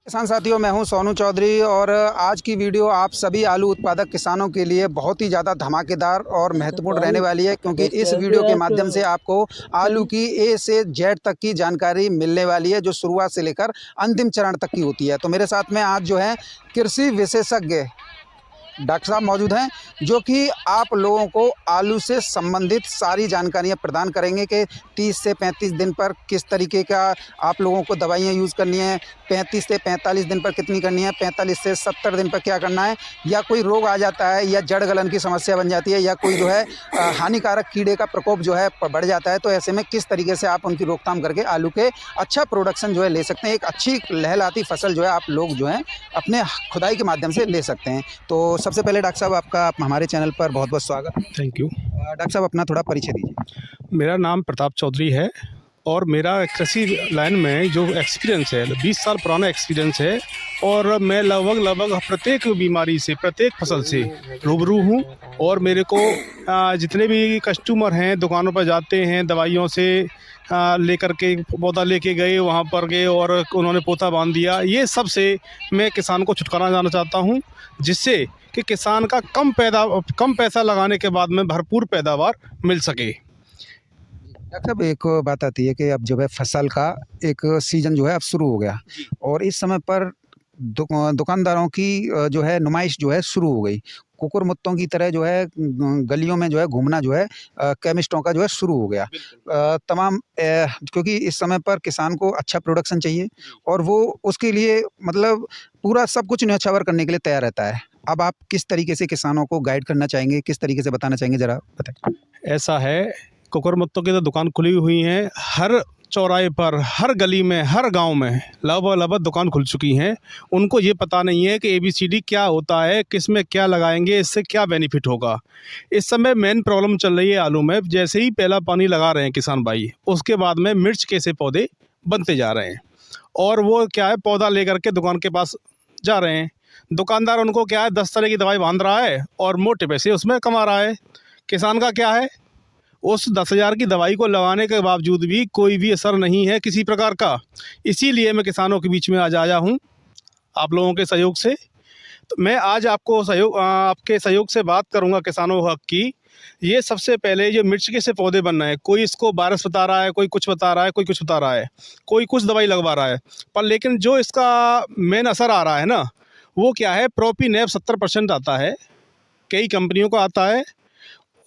किसान साथियों, मैं हूं सोनू चौधरी और आज की वीडियो आप सभी आलू उत्पादक किसानों के लिए बहुत ही ज़्यादा धमाकेदार और महत्वपूर्ण रहने वाली है, क्योंकि इस वीडियो के माध्यम से आपको आलू की ए से जेड तक की जानकारी मिलने वाली है, जो शुरुआत से लेकर अंतिम चरण तक की होती है। तो मेरे साथ में आज जो है कृषि विशेषज्ञ डॉक्टर साहब मौजूद हैं, जो कि आप लोगों को आलू से संबंधित सारी जानकारियां प्रदान करेंगे कि 30 से 35 दिन पर किस तरीके का आप लोगों को दवाइयां यूज़ करनी है, 35 से 45 दिन पर कितनी करनी है, 45 से 70 दिन पर क्या करना है, या कोई रोग आ जाता है या जड़ गलन की समस्या बन जाती है, या कोई जो है हानिकारक कीड़े का प्रकोप जो है बढ़ जाता है, तो ऐसे में किस तरीके से आप उनकी रोकथाम करके आलू के अच्छा प्रोडक्शन जो है ले सकते हैं, एक अच्छी लहलहाती फसल जो है आप लोग जो है अपने खुदाई के माध्यम से ले सकते हैं। तो सबसे पहले डॉक्टर साहब, आपका हमारे चैनल पर बहुत बहुत स्वागत। Thank you. डॉक्टर साहब, अपना थोड़ा परिचय दीजिए। मेरा नाम प्रताप चौधरी है और मेरा कृषि लाइन में जो एक्सपीरियंस है 20 साल पुराना एक्सपीरियंस है, और मैं लगभग प्रत्येक बीमारी से, प्रत्येक फसल से रूबरू हूँ। और मेरे को जितने भी कस्टमर हैं दुकानों पर जाते हैं, दवाइयों से लेकर के पौधा लेके गए, वहाँ पर गए और उन्होंने पोता बांध दिया, ये सब से मैं किसान को छुटकारा जाना चाहता हूँ, जिससे कि किसान का कम पैसा लगाने के बाद में भरपूर पैदावार मिल सके। डॉक्टर साहब, एक बात आती है कि अब जो है फसल का एक सीज़न जो है अब शुरू हो गया, और इस समय पर दुकानदारों की जो है नुमाइश जो है शुरू हो गई। कुकुर मुत्तों की तरह जो है गलियों में जो है घूमना जो है केमिस्टों का जो है शुरू हो गया। क्योंकि इस समय पर किसान को अच्छा प्रोडक्शन चाहिए और वो उसके लिए मतलब पूरा सब कुछ न्यौछावर करने के लिए तैयार रहता है। अब आप किस तरीके से किसानों को गाइड करना चाहेंगे, किस तरीके से बताना चाहेंगे, ज़रा बताएं। ऐसा है, कुकुरमुत्तों की तो दुकान खुली हुई है, हर चौराहे पर, हर गली में, हर गांव में लगभग दुकान खुल चुकी हैं। उनको ये पता नहीं है कि ABCD क्या होता है, किस में क्या लगाएंगे, इससे क्या बेनिफिट होगा। इस समय मेन प्रॉब्लम चल रही है आलू में। जैसे ही पहला पानी लगा रहे हैं किसान भाई, उसके बाद में मिर्च के से पौधे बनते जा रहे हैं, और वो क्या है, पौधा लेकर के दुकान के पास जा रहे हैं। दुकानदार उनको क्या है, 10 तरह की दवाई बांध रहा है और मोटे पैसे उसमें कमा रहा है। किसान का क्या है, उस 10,000 की दवाई को लगाने के बावजूद भी कोई भी असर नहीं है किसी प्रकार का। इसीलिए मैं किसानों के बीच में आज आया हूँ आप लोगों के सहयोग से। तो मैं आज आपके सहयोग से बात करूँगा किसानों हक की। ये सबसे पहले जो मिर्च के से पौधे बन रहे हैं, कोई इसको वायरस बता रहा है, कोई कुछ बता रहा है, कोई कुछ बता रहा है, कोई कुछ दवाई लगवा रहा है, पर लेकिन जो इसका मेन असर आ रहा है ना, वो क्या है, प्रोपिनेप 70% आता है, कई कंपनियों को आता है,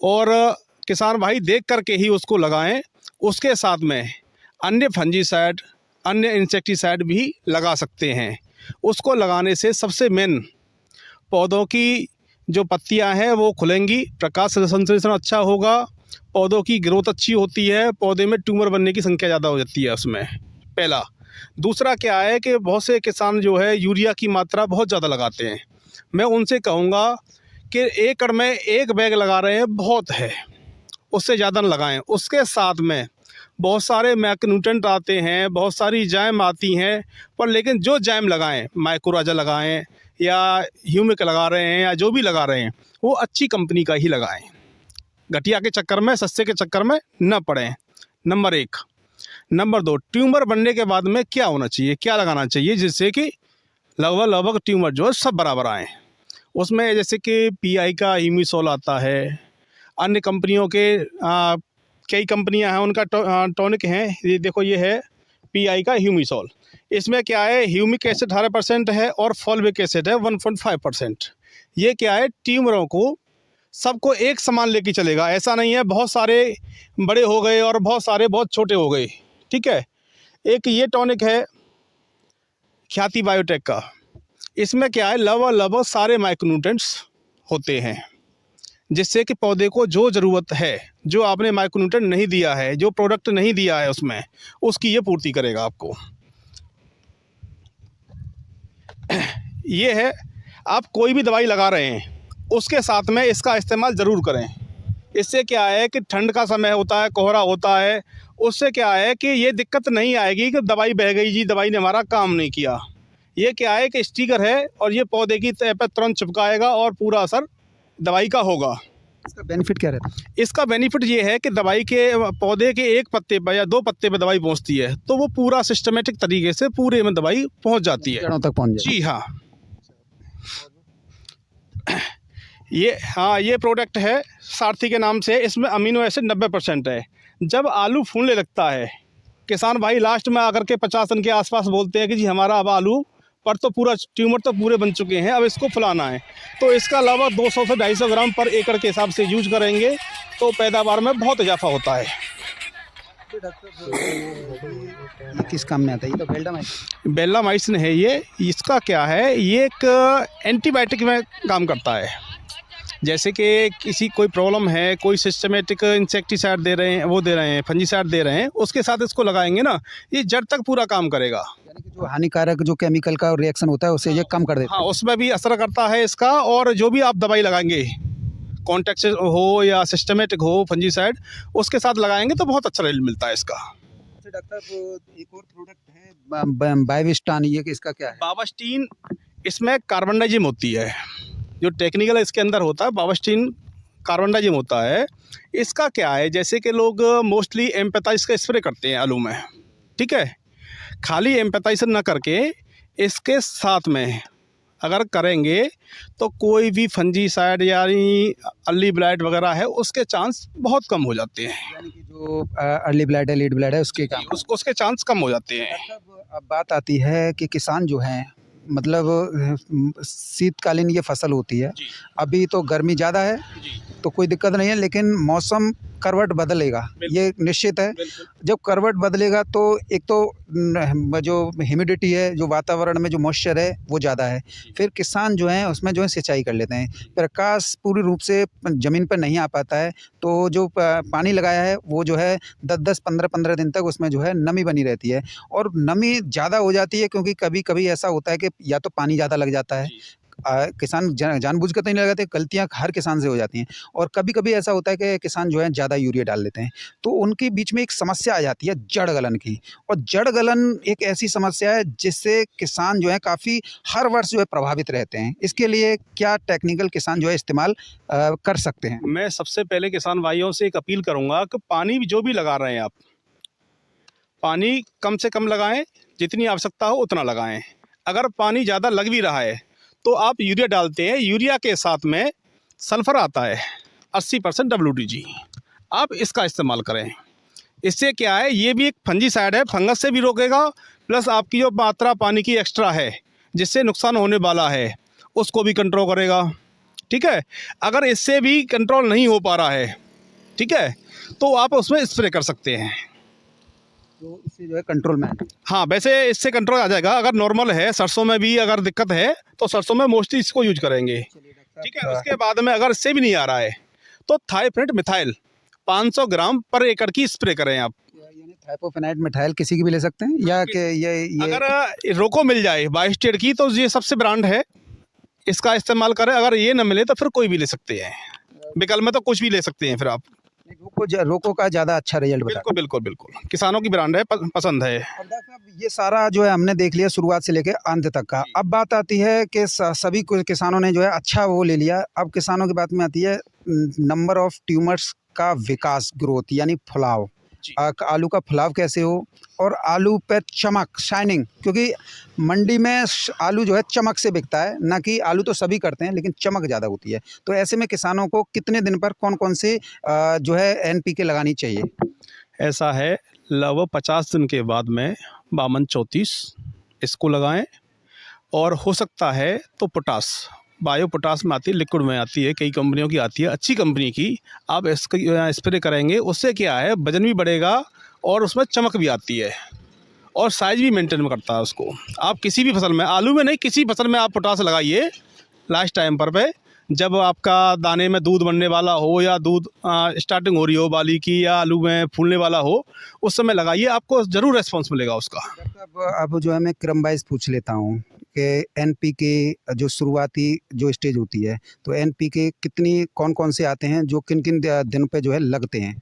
और किसान भाई देख करके ही उसको लगाएं। उसके साथ में अन्य फंजीसाइड, अन्य इंसेक्टिसाइड भी लगा सकते हैं। उसको लगाने से सबसे मेन पौधों की जो पत्तियां हैं वो खुलेंगी, प्रकाश संश्लेषण अच्छा होगा, पौधों की ग्रोथ अच्छी होती है, पौधे में ट्यूमर बनने की संख्या ज़्यादा हो जाती है उसमें, पहला। दूसरा क्या है कि बहुत से किसान जो है यूरिया की मात्रा बहुत ज़्यादा लगाते हैं। मैं उनसे कहूँगा कि एकड़ में 1 बैग लगा रहे हैं बहुत है, उससे ज़्यादा न लगाएं। उसके साथ में बहुत सारे मैक्रोन्यूट्रेंट आते हैं, बहुत सारी जैम आती हैं, पर लेकिन जो जैम लगाएं, माइक्रोराजा लगाएं या ह्यूमिक लगा रहे हैं या जो भी लगा रहे हैं, वो अच्छी कंपनी का ही लगाएं। घटिया के चक्कर में, सस्ते के चक्कर में न पड़ें, नंबर 1। नंबर 2, ट्यूमर बनने के बाद में क्या होना चाहिए, क्या लगाना चाहिए, जिससे कि लगभग ट्यूमर जो है सब बराबर आएँ। उसमें जैसे कि PI का ह्यूमिसोल आता है, अन्य कंपनियों के कई कंपनियां हैं, उनका टॉनिक हैं। ये देखो, ये है PI का ह्यूमिसोल। इसमें क्या है, ह्यूमिक एसिड 18% है और फॉल्विक एसिड है 1.5%। ये क्या है, ट्यूमरों को सबको एक समान लेके चलेगा। ऐसा नहीं है बहुत सारे बड़े हो गए और बहुत सारे बहुत छोटे हो गए, ठीक है। एक ये टॉनिक है ख्याति बायोटेक का। इसमें क्या है, लगभग सारे माइक्रोन्यूट्रेंट्स होते हैं, जिससे कि पौधे को जो ज़रूरत है, जो आपने माइक्रोन्यूट्रेंट नहीं दिया है, जो प्रोडक्ट नहीं दिया है उसमें, उसकी ये पूर्ति करेगा आपको। ये है, आप कोई भी दवाई लगा रहे हैं उसके साथ में इसका इस्तेमाल ज़रूर करें। इससे क्या है कि ठंड का समय होता है, कोहरा होता है, उससे क्या है कि ये दिक्कत नहीं आएगी कि दवाई बह गई जी, दवाई ने हमारा काम नहीं किया। ये क्या है कि स्टिकर है और ये पौधे की तह पर तुरंत चिपकाएगा और पूरा असर दवाई का होगा। इसका बेनिफिट क्या रहता है? इसका बेनिफिट ये है कि दवाई के पौधे के एक पत्ते पर या 2 पत्ते पर दवाई पहुंचती है तो वो पूरा सिस्टमेटिक तरीके से पूरे में दवाई पहुंच जाती है। जड़ों तक पहुंच जाए। जी हाँ, ये प्रोडक्ट है सारथी के नाम से। इसमें अमीनो एसिड 90% है। जब आलू फूलने लगता है, किसान भाई लास्ट में आकर के 50 दिन के आसपास बोलते हैं कि जी हमारा अब आलू पर तो पूरा ट्यूमर तो पूरे बन चुके हैं, अब इसको फुलाना है। तो इसका अलावा 200 से 250 ग्राम पर एकड़ के हिसाब से यूज करेंगे तो पैदावार में बहुत इजाफा होता है। ये किस काम में आता है? ये तो बेल्लामाइसिन है ये। इसका क्या है, ये एक एंटीबायोटिक में काम करता है। जैसे कि किसी कोई प्रॉब्लम है, कोई सिस्टमेटिक इंसेक्टिसाइड दे रहे हैं, वो दे रहे हैं, फंजीसाइड दे रहे हैं, उसके साथ इसको लगाएंगे ना, ये जड़ तक पूरा काम करेगा। यानी कि जो हानिकारक जो केमिकल का रिएक्शन होता है उससे ये कम कर देता है। हाँ, उसमें भी असर करता है इसका। और जो भी आप दवाई लगाएंगे, कॉन्टैक्ट हो या सिस्टमेटिक हो फंजीसाइड, उसके साथ लगाएंगे तो बहुत अच्छा रिजल्ट मिलता है इसका। डॉक्टर एक और प्रोडक्ट है बाविस्टान, ये इसका क्या है? बाविस्टीन, इसमें कार्बनडाइजिम होती है। जो टेक्निकल इसके अंदर होता है बाविस्टीन कार्बनडाइजिम होता है। इसका क्या है, जैसे कि लोग मोस्टली एम्पैथाइज का स्प्रे करते हैं आलू में, ठीक है। खाली एम्पैथाइज ना करके इसके साथ में अगर करेंगे तो कोई भी फंजीसाइड यानी अर्ली ब्लाइट वगैरह है उसके चांस बहुत कम हो जाते हैं। यानी कि जो अर्ली ब्लाइट है, लीड ब्लाइट है, उसके काम उसके चांस कम हो जाते हैं। अब बात आती है कि किसान जो हैं, मतलब शीतकालीन ये फसल होती है। अभी तो गर्मी ज़्यादा है तो कोई दिक्कत नहीं है, लेकिन मौसम करवट बदलेगा, ये निश्चित है। जब करवट बदलेगा तो एक तो जो ह्यूमिडिटी है, जो वातावरण में जो मॉइस्चर है वो ज़्यादा है। फिर किसान जो हैं उसमें जो है सिंचाई कर लेते हैं, प्रकाश पूरी रूप से ज़मीन पर नहीं आ पाता है, तो जो पानी लगाया है वो जो है 10-10, 15-15 दिन तक उसमें जो है नमी बनी रहती है। और नमी ज़्यादा हो जाती है क्योंकि कभी-कभी ऐसा होता है कि या तो पानी ज़्यादा लग जाता है, किसान जानबूझ कर तो नहीं लगाते, गलतियाँ हर किसान से हो जाती हैं। और कभी-कभी ऐसा होता है कि किसान जो है ज़्यादा यूरिया डाल देते हैं, तो उनके बीच में एक समस्या आ जाती है जड़ गलन की। और जड़ गलन एक ऐसी समस्या है जिससे किसान जो है काफ़ी हर वर्ष जो है प्रभावित रहते हैं। इसके लिए क्या टेक्निकल किसान जो है इस्तेमाल कर सकते हैं? मैं सबसे पहले किसान भाइयों से एक अपील करूँगा कि पानी जो भी लगा रहे हैं आप, पानी कम से कम लगाएं, जितनी आवश्यकता हो उतना लगाएं। अगर पानी ज़्यादा लग भी रहा है तो आप यूरिया डालते हैं, यूरिया के साथ में सल्फ़र आता है 80% WTG, आप इसका इस्तेमाल करें। इससे क्या है, ये भी एक फंजीसाइड है, फंगस से भी रोकेगा, प्लस आपकी जो मात्रा पानी की एक्स्ट्रा है जिससे नुकसान होने वाला है उसको भी कंट्रोल करेगा, ठीक है। अगर इससे भी कंट्रोल नहीं हो पा रहा है, ठीक है, तो आप उसमें स्प्रे कर सकते हैं, तो इससे जो है कंट्रोल में। हाँ, वैसे इससे कंट्रोल आ जाएगा। अगर नॉर्मल है, सरसों में भी अगर दिक्कत है तो सरसों में मोस्टली इसको यूज करेंगे, ठीक है। उसके बाद में अगर इससे भी नहीं आ रहा है तो थाइफ्रेट मिथाइल 500 ग्राम पर एकड़ की स्प्रे करें आप। यानी थाइपोफेनाइट मिथाइल किसी की भी ले सकते हैं, या कि ये अगर रोको मिल जाए बायोस्टेट की तो ये सबसे ब्रांड है, इसका इस्तेमाल करें। अगर ये न मिले तो फिर कोई भी ले सकते हैं, विकल्प में तो कुछ भी ले सकते हैं फिर आप। रोको का ज़्यादा अच्छा रिजल्ट बता। बिल्कुल बिल्कुल बिल्कुल, किसानों की ब्रांड है, पसंद है। अब डॉक्टर साहब, ये सारा जो है हमने देख लिया शुरुआत से लेकर अंत तक का। अब बात आती है कि सभी किसानों ने जो है अच्छा वो ले लिया। अब किसानों की बात में आती है नंबर ऑफ ट्यूमर्स का विकास, ग्रोथ, यानी फुलाव, आलू का फुलाव कैसे हो, और आलू पे चमक, शाइनिंग, क्योंकि मंडी में आलू जो है चमक से बिकता है, ना कि आलू तो सभी करते हैं लेकिन चमक ज़्यादा होती है। तो ऐसे में किसानों को कितने दिन पर कौन कौन से जो है NPK लगानी चाहिए? ऐसा है, लगभग 50 दिन के बाद में 52-34 इसको लगाएं। और हो सकता है तो पोटास, बायो पोटास में आती है, लिक्विड में आती है, कई कंपनियों की आती है, अच्छी कंपनी की आप इसका स्प्रे करेंगे। उससे क्या है, वजन भी बढ़ेगा और उसमें चमक भी आती है और साइज भी मेंटेन करता है उसको। आप किसी भी फसल में, आलू में नहीं, किसी फसल में आप पोटास लगाइए लास्ट टाइम पर जब आपका दाने में दूध बनने वाला हो या दूध स्टार्टिंग हो रही हो बाली की, या आलू में फूलने वाला हो, उस समय लगाइए, आपको ज़रूर रेस्पॉन्स मिलेगा उसका। अब जो है मैं क्रम वाइज पूछ लेता हूँ कि NPK जो शुरुआती जो स्टेज होती है, तो NPK कितनी कौन कौन से आते हैं, जो किन किन दिन पे जो है लगते हैं?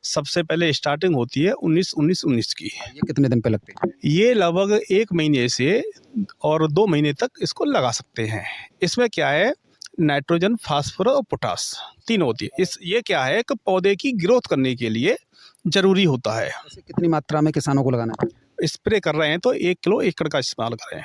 सबसे पहले स्टार्टिंग होती है 19-19-19 की। ये कितने दिन पे लगते हैं? ये लगभग 1 महीने से और 2 महीने तक इसको लगा सकते हैं। इसमें क्या है, नाइट्रोजन, फास्फोरस और पोटास, तीन होती है। ये क्या है कि पौधे की ग्रोथ करने के लिए ज़रूरी होता है। ऐसे कितनी मात्रा में किसानों को लगाना है? स्प्रे कर रहे हैं तो 1 किलो एकड़ का इस्तेमाल करें।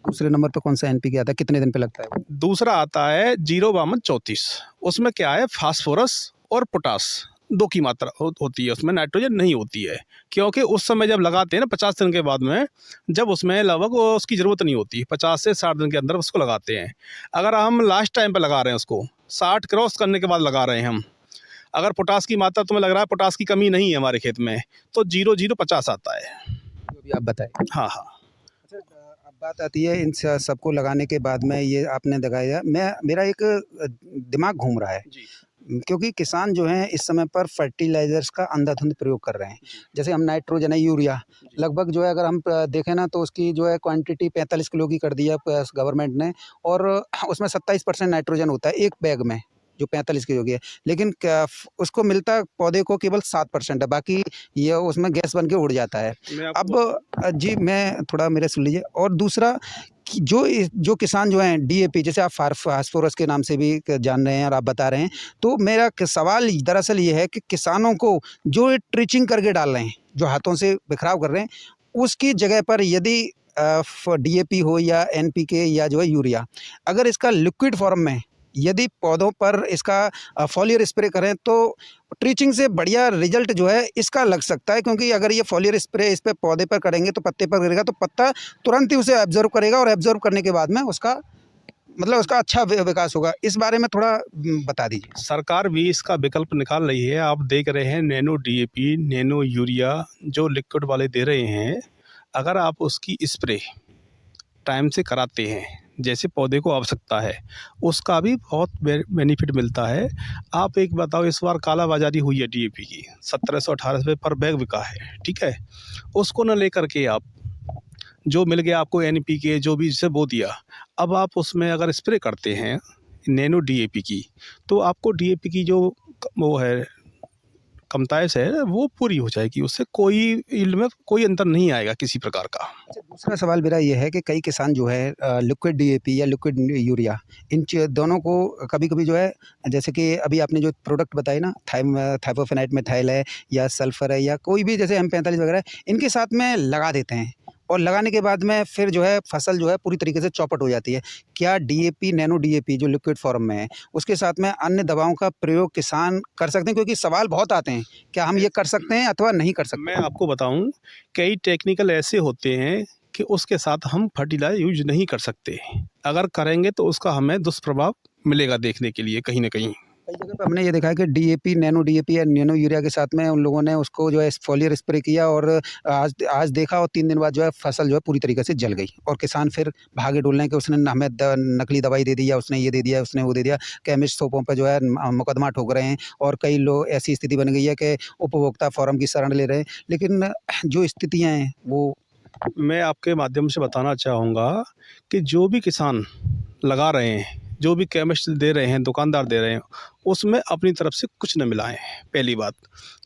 दूसरे नंबर पर कौन सा एनपीके आता है, कितने दिन पे लगता है वो? दूसरा आता है 0-32-34, उसमें क्या है फास्फोरस और पोटास 2 की मात्रा होती है, उसमें नाइट्रोजन नहीं होती है, क्योंकि उस समय जब लगाते हैं ना 50 दिन के बाद में, जब उसमें लगभग उसकी ज़रूरत नहीं होती, 50 से 60 दिन के अंदर उसको लगाते हैं। अगर हम लास्ट टाइम पे लगा रहे हैं उसको 60 क्रॉस करने के बाद लगा रहे हैं हम, अगर पोटास की मात्रा तुम्हें लग रहा है पोटास की कमी नहीं है हमारे खेत में, तो 0-0-50 आता है। जो भी आप बताएं। हाँ हाँ। अच्छा, अब बात आती है इन सबको लगाने के बाद में, ये आपने लगाया, मेरा एक दिमाग घूम रहा है जी क्योंकि किसान जो हैं इस समय पर फर्टिलाइजर्स का अंधाधुंध प्रयोग कर रहे हैं। जैसे हम नाइट्रोजन है, यूरिया लगभग जो है, अगर हम देखें ना तो उसकी जो है क्वांटिटी 45 किलो की कर दी है गवर्नमेंट ने, और उसमें 27% नाइट्रोजन होता है एक बैग में, जो 45 किलो की है। लेकिन उसको मिलता पौधे को केवल 7% है, बाकी ये उसमें गैस बन के उड़ जाता है। मैं आपको अब जी मैं थोड़ा मेरे सुन लीजिए। और दूसरा कि जो किसान जो हैं डीएपी, जैसे आप फास्फोरस के नाम से भी जान रहे हैं और आप बता रहे हैं, तो मेरा सवाल दरअसल ये है कि किसानों को जो ट्रिचिंग करके डाल रहे हैं, जो हाथों से बिखराव कर रहे हैं, उसकी जगह पर यदि डीएपी हो या एनपीके या जो है यूरिया, अगर इसका लिक्विड फॉर्म में यदि पौधों पर इसका फॉलियर स्प्रे करें तो ट्रीचिंग से बढ़िया रिजल्ट जो है इसका लग सकता है। क्योंकि अगर ये फॉलियर स्प्रे इस पे पौधे पर करेंगे तो पत्ते पर गिरेगा, तो पत्ता तुरंत ही उसे ऑब्जर्व करेगा, और ऑब्जर्व करने के बाद में उसका मतलब उसका अच्छा विकास होगा। इस बारे में थोड़ा बता दीजिए। सरकार भी इसका विकल्प निकाल रही है। आप देख रहे हैं नैनो डीएपी, नैनो यूरिया जो लिक्विड वाले दे रहे हैं, अगर आप उसकी स्प्रे टाइम से कराते हैं जैसे पौधे को आवश्यकता है, उसका भी बहुत बेनिफिट मिलता है। आप एक बताओ, इस बार काला बाजारी हुई है डीएपी की, 1718 रुपये पर बैग बिका है, ठीक है। उसको न लेकर के आप जो मिल गया आपको एनपीके जो भी जिसे बो दिया, अब आप उसमें अगर स्प्रे करते हैं नैनो डीएपी की, तो आपको डीएपी की जो वो है कमताइश है वो पूरी हो जाएगी, उससे कोई यील्ड में कोई अंतर नहीं आएगा किसी प्रकार का। अच्छा, दूसरा सवाल मेरा ये है कि कई किसान जो है लिक्विड डीएपी या लिक्विड यूरिया, इन दोनों को कभी-कभी जो है, जैसे कि अभी आपने जो प्रोडक्ट बताए ना, थाइफोफेनाइट मिथाइल है या सल्फर है या कोई भी जैसे M45 वगैरह है, इनके साथ में लगा देते हैं, और लगाने के बाद में फिर जो है फसल जो है पूरी तरीके से चौपट हो जाती है। क्या डीएपी, नैनो डीएपी जो लिक्विड फॉर्म में है, उसके साथ में अन्य दवाओं का प्रयोग किसान कर सकते हैं? क्योंकि सवाल बहुत आते हैं, क्या हम ये कर सकते हैं अथवा नहीं कर सकते? मैं आपको बताऊं, कई टेक्निकल ऐसे होते हैं कि उसके साथ हम फर्टिलाइजर यूज नहीं कर सकते। अगर करेंगे तो उसका हमें दुष्प्रभाव मिलेगा देखने के लिए कहीं ना कहीं। कई जगह पे हमने ये देखा है कि डीएपी, नैनो डीएपी या नैनो यूरिया के साथ में उन लोगों ने उसको जो है फॉलियर स्प्रे किया, और आज देखा, और 3 दिन बाद जो है फसल जो है पूरी तरीके से जल गई, और किसान फिर भागे डोलने कि उसने हमें नकली दवाई दे दी, या उसने ये दे दिया, उसने वो दे दिया। केमिस्ट शॉपों पे जो है मुकदमा ठोक रहे हैं, और कई लोग, ऐसी स्थिति बन गई है कि उपभोक्ता फोरम की शरण ले रहे हैं। लेकिन जो स्थितियाँ हैं वो, मैं आपके माध्यम से बताना चाहूँगा कि जो भी किसान लगा रहे हैं, जो भी केमिस्ट दे रहे हैं, दुकानदार दे रहे हैं, उसमें अपनी तरफ से कुछ न मिलाएं, पहली बात।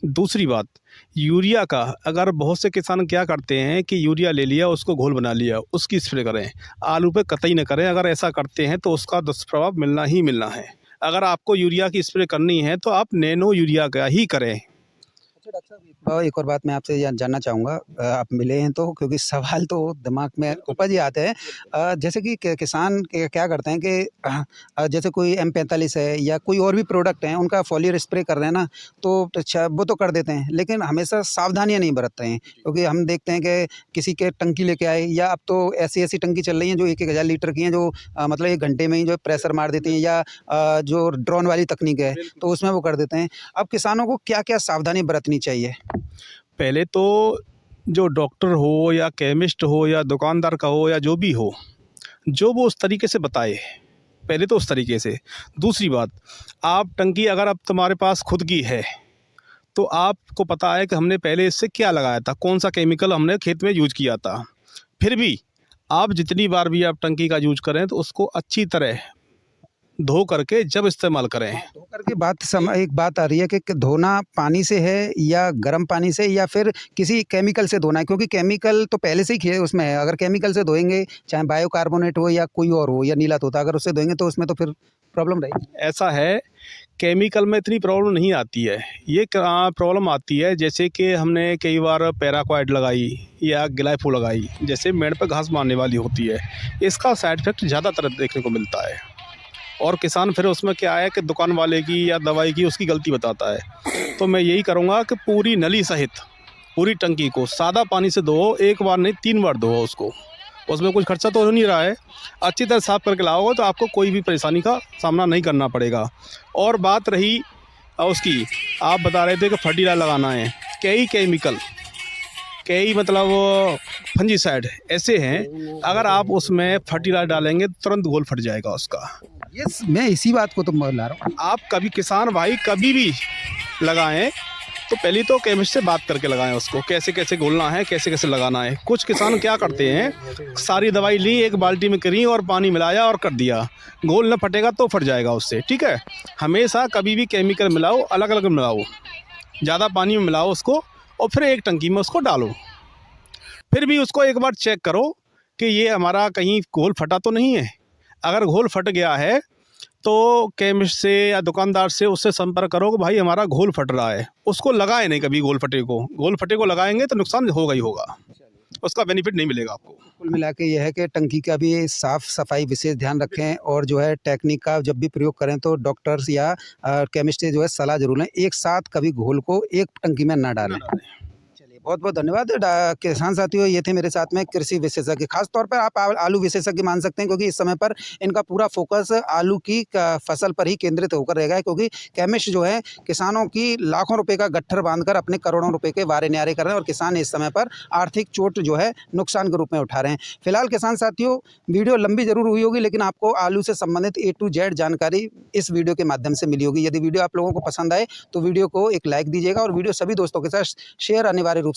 दूसरी बात, यूरिया का अगर बहुत से किसान क्या करते हैं कि यूरिया ले लिया, उसको घोल बना लिया, उसकी स्प्रे करें, आलू पे कतई न करें। अगर ऐसा करते हैं तो उसका दुष्प्रभाव मिलना ही मिलना है। अगर आपको यूरिया की स्प्रे करनी है तो आप नैनो यूरिया का ही करें। अच्छा डॉक्टर साहब, एक और बात मैं आपसे जानना चाहूँगा, आप मिले हैं तो, क्योंकि सवाल तो दिमाग में उपज ही आते हैं। जैसे कि किसान क्या करते हैं कि जैसे कोई M45 है या कोई और भी प्रोडक्ट हैं, उनका फॉलियर स्प्रे कर रहे हैं ना, तो अच्छा वो तो कर देते हैं, लेकिन हमेशा सावधानियाँ नहीं बरतते हैं। क्योंकि हम देखते हैं कि किसी के टंकी लेके आए, या अब तो ऐसी टंकी चल रही हैं जो 1-1 हज़ार लीटर की हैं, जो मतलब 1 घंटे में ही जो है प्रेशर मार देती हैं, या जो ड्रोन वाली तकनीक है तो उसमें वो कर देते हैं। अब किसानों को क्या-क्या सावधानी बरतनी चाहिए? पहले तो जो डॉक्टर हो या केमिस्ट हो या दुकानदार का हो या जो भी हो, जो वो उस तरीके से बताए, पहले तो उस तरीके से। दूसरी बात, आप टंकी अगर अब तुम्हारे पास खुद की है तो आपको पता है कि हमने पहले इससे क्या लगाया था, कौन सा केमिकल हमने खेत में यूज किया था। फिर भी आप जितनी बार भी आप टंकी का यूज करें तो उसको अच्छी तरह धो करके जब इस्तेमाल करें। धोकर के एक बात आ रही है कि धोना पानी से है या गर्म पानी से, या फिर किसी केमिकल से धोना है? क्योंकि केमिकल तो पहले से ही उसमें है। अगर केमिकल से धोएंगे, चाहे बायोकार्बोनेट हो या कोई और हो या नीला तोता, अगर उससे धोएंगे तो उसमें तो फिर प्रॉब्लम रही? ऐसा है, केमिकल में इतनी प्रॉब्लम नहीं आती है। ये प्रॉब्लम आती है जैसे कि हमने कई बार पैराक्वाइड लगाई या ग्लाइफो लगाई, जैसे मेड़ पे घास मारने वाली होती है, इसका साइड इफ़ेक्ट ज़्यादातर देखने को मिलता है। और किसान फिर उसमें क्या है कि दुकान वाले की या दवाई की उसकी गलती बताता है। तो मैं यही करूँगा कि पूरी नली सहित पूरी टंकी को सादा पानी से धो, एक बार नहीं 3 बार धो उसको। उसमें कुछ खर्चा तो हो नहीं रहा है, अच्छी तरह साफ़ करके लाओगे तो आपको कोई भी परेशानी का सामना नहीं करना पड़ेगा। और बात रही उसकी, आप बता रहे थे कि फर्टिलाइजर लगाना है, कई मतलब फंजीसाइड ऐसे हैं, अगर आप उसमें फर्टिलाइजर डालेंगे तुरंत घोल फट जाएगा उसका। यस, मैं इसी बात को तो बोल रहा हूँ। आप कभी किसान भाई कभी भी लगाएं तो पहले तो केमिस्ट से बात करके लगाएं उसको, कैसे कैसे घोलना है, कैसे कैसे लगाना है। कुछ किसान क्या करते हैं, सारी दवाई ली, एक बाल्टी में करी और पानी मिलाया और कर दिया, घोल न फटेगा तो फट जाएगा उससे। ठीक है, हमेशा कभी भी केमिकल मिलाओ, अलग अलग मिलाओ, ज़्यादा पानी में मिलाओ उसको और फिर एक टंकी में उसको डालो। फिर भी उसको एक बार चेक करो कि ये हमारा कहीं घोल फटा तो नहीं है। अगर घोल फट गया है तो केमिस्ट से या दुकानदार से उससे संपर्क करो कि भाई हमारा घोल फट रहा है। उसको लगाए नहीं कभी घोल फटे को लगाएंगे तो नुकसान होगा ही होगा, उसका बेनिफिट नहीं मिलेगा आपको। कुल मिला के यह है कि टंकी का भी साफ सफाई विशेष ध्यान रखें और जो है टेक्निक का जब भी प्रयोग करें तो डॉक्टर्स या केमिस्ट से जो है सलाह जरूर लें। एक साथ कभी घोल को एक टंकी में ना डालें। चलिए, बहुत बहुत धन्यवाद किसान साथियों, ये थे मेरे साथ में कृषि विशेषज्ञ। खास तौर पर आप आलू विशेषज्ञ मान सकते हैं, क्योंकि इस समय पर इनका पूरा फोकस आलू की फसल पर ही केंद्रित होकर रहेगा, क्योंकि केमिस्ट जो है किसानों की लाखों रुपए का गट्ठर बांधकर अपने करोड़ों रुपए के वारे न्यारे कर रहे हैं और किसान इस समय पर आर्थिक चोट जो है नुकसान के रूप में उठा रहे हैं। फिलहाल किसान साथियों, वीडियो लंबी जरूर हुई होगी, लेकिन आपको आलू से संबंधित A to Z जानकारी इस वीडियो के माध्यम से मिली होगी। यदि वीडियो आप लोगों को पसंद आए तो वीडियो को एक लाइक दीजिएगा और वीडियो सभी दोस्तों के साथ शेयर अनिवार्य रूप